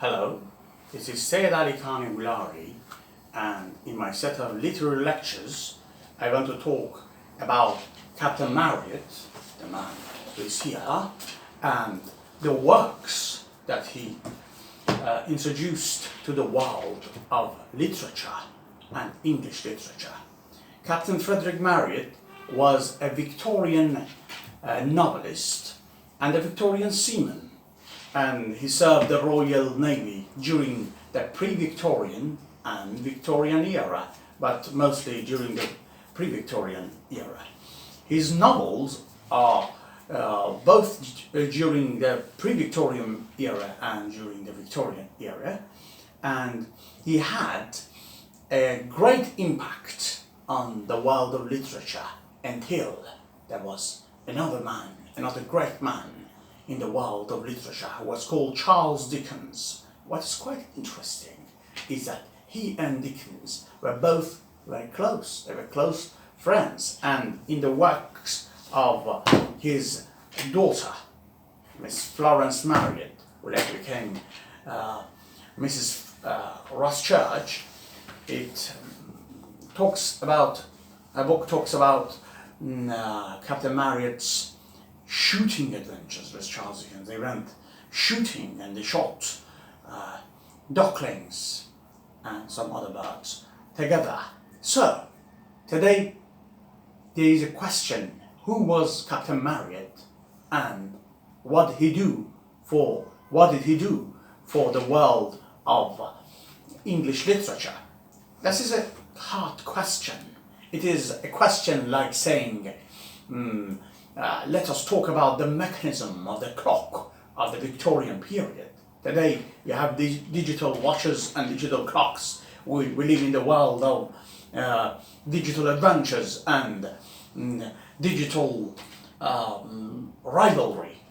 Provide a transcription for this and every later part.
Hello, this is Syed Ali Khan Ulari, and in my set of literary lectures I want to talk about Captain Marryat, the man who is here, and the works that he introduced to the world of literature and English literature. Captain Frederick Marryat was a Victorian novelist and a Victorian seaman, and he served the Royal Navy during the pre-Victorian and Victorian era, but mostly during the pre-Victorian era. His novels are both during the pre-Victorian era and during the Victorian era, and he had a great impact on the world of literature until there was another great man in the world of literature who was called Charles Dickens. What is quite interesting is that he and Dickens were both very close. They were close friends, and in the works of his daughter, Miss Florence Marryat, who later became Mrs. Ross Church, a book talks about Captain Marryat's shooting adventures with Charles Dickens. They went shooting and they shot ducklings and some other birds together. So today there is a question: who was Captain Marryat, and what did he do for the world of English literature? This is a hard question. It is a question like saying, let us talk about the mechanism of the clock of the Victorian period. Today you have digital watches and digital clocks. We live in the world of digital adventures and digital rivalry.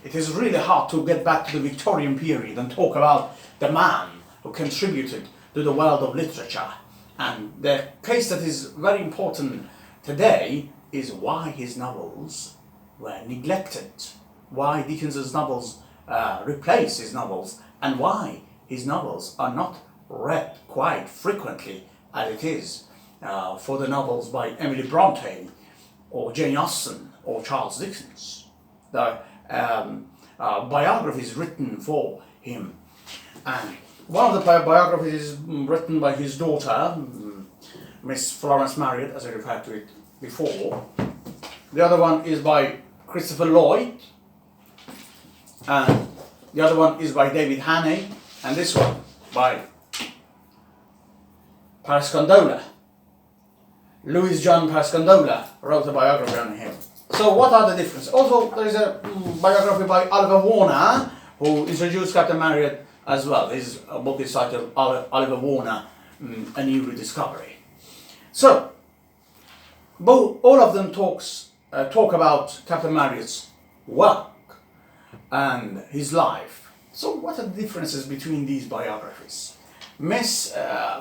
It is really hard to get back to the Victorian period and talk about the man who contributed to the world of literature. And the case that is very important today is why his novels were neglected, why Dickens's novels replace his novels, and why his novels are not read quite frequently as it is for the novels by Emily Bronte or Jane Austen or Charles Dickens. The biographies written for him, and one of the biographies is written by his daughter, Miss Florence Marryat, as I referred to it before. The other one is by Christopher Lloyd, and the other one is by David Hannay, and this one by Parascondola. Louis John Parascondola wrote a biography on him. So what are the differences? Also, there is a biography by Oliver Warner, who introduced Captain Marryat as well. His book is titled Oliver Warner, A New Rediscovery. So, all of them talk about Captain Marryat's work and his life. So what are the differences between these biographies? Miss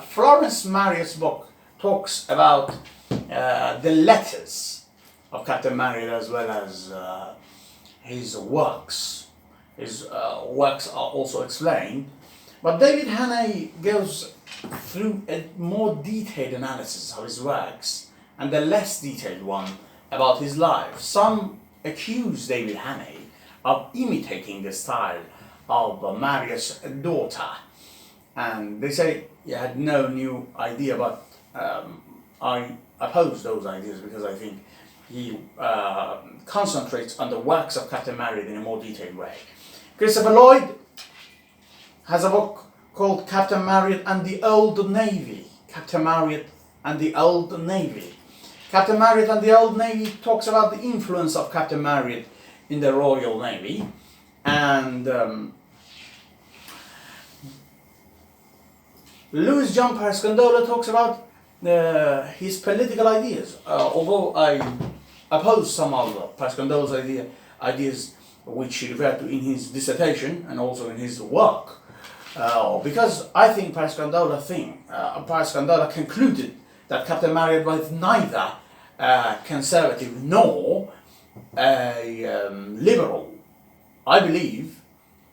Florence Marryat's book talks about the letters of Captain Marryat as well as his works. His works are also explained, but David Hannay goes through a more detailed analysis of his works and the less detailed one about his life. Some accuse David Hannay of imitating the style of Marryat's daughter, and they say he had no new idea, but I oppose those ideas because I think he concentrates on the works of Captain Marryat in a more detailed way. Christopher Lloyd has a book called Captain Marryat and the Old Navy. Captain Marryat and the Old Navy. Captain Marryat and the Old Navy talks about the influence of Captain Marryat in the Royal Navy, and Louis John Parascondola talks about his political ideas. Although I oppose some of Parascondola's ideas which he referred to in his dissertation and also in his work, because I think Parascondola concluded that Captain Marryat was neither conservative nor a liberal. I believe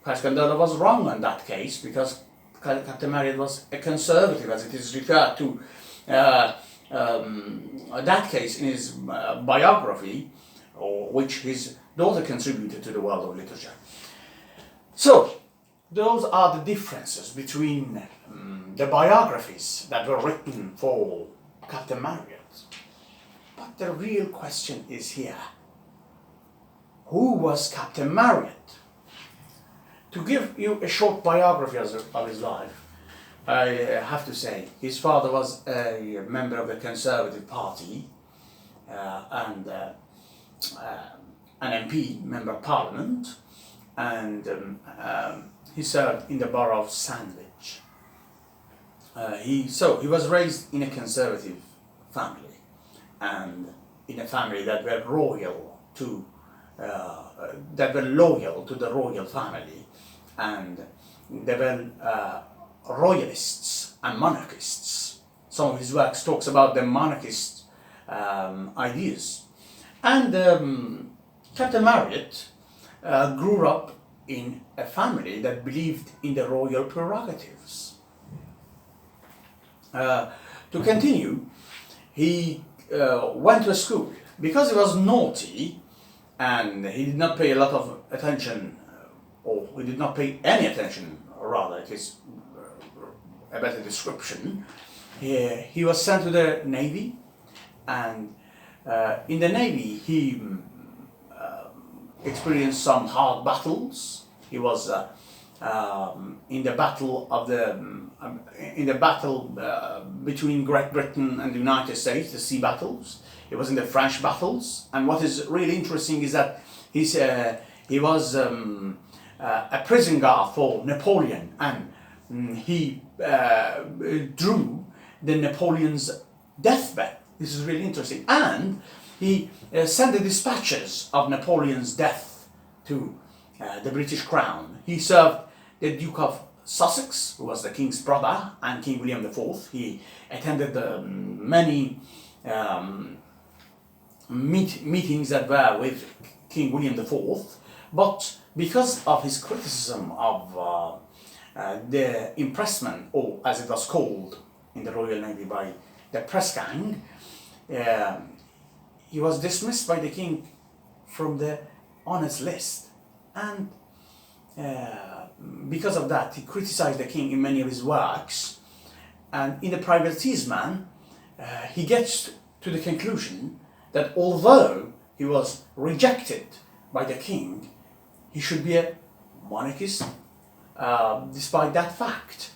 Pascandola was wrong on that case, because Captain Marryat was a conservative, as it is referred to that case in his biography, which his daughter contributed to the world of literature. So, those are the differences between the biographies that were written for Captain Marryat. But the real question is here: who was Captain Marryat? To give you a short biography of his life, I have to say his father was a member of the Conservative Party and an MP, Member of Parliament, and he served in the borough of Sandwich. He was raised in a Conservative family, and in a family that were loyal to the royal family, and they were royalists and monarchists. Some of his works talks about the monarchist ideas. And Captain Marryat grew up in a family that believed in the royal prerogatives. To continue, he went to a school because he was naughty and he did not pay a lot of attention, or he did not pay any attention, rather, it is a better description. He was sent to the Navy, and in the Navy he experienced some hard battles. He was in the battle between Great Britain and the United States, the sea battles. He was in the French battles, and what is really interesting is that he was a prison guard for Napoleon, and he drew the Napoleon's deathbed. This is really interesting, and he sent the dispatches of Napoleon's death to the British Crown. He served the Duke of Sussex, who was the King's brother, and King William IV. He attended many meetings that were with King William IV, but because of his criticism of the impressment, or as it was called in the Royal Navy by the press gang, he was dismissed by the king from the honours list, and because of that he criticized the king in many of his works, and in the privateersman he gets to the conclusion that although he was rejected by the king, he should be a monarchist despite that fact.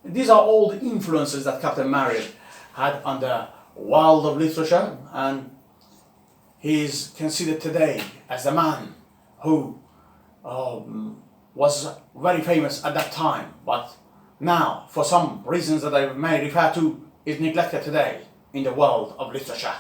These are all the influences that Captain Marryat had on the world of literature, and he is considered today as a man who was very famous at that time, but now, for some reasons that I may refer to, is neglected today in the world of literature.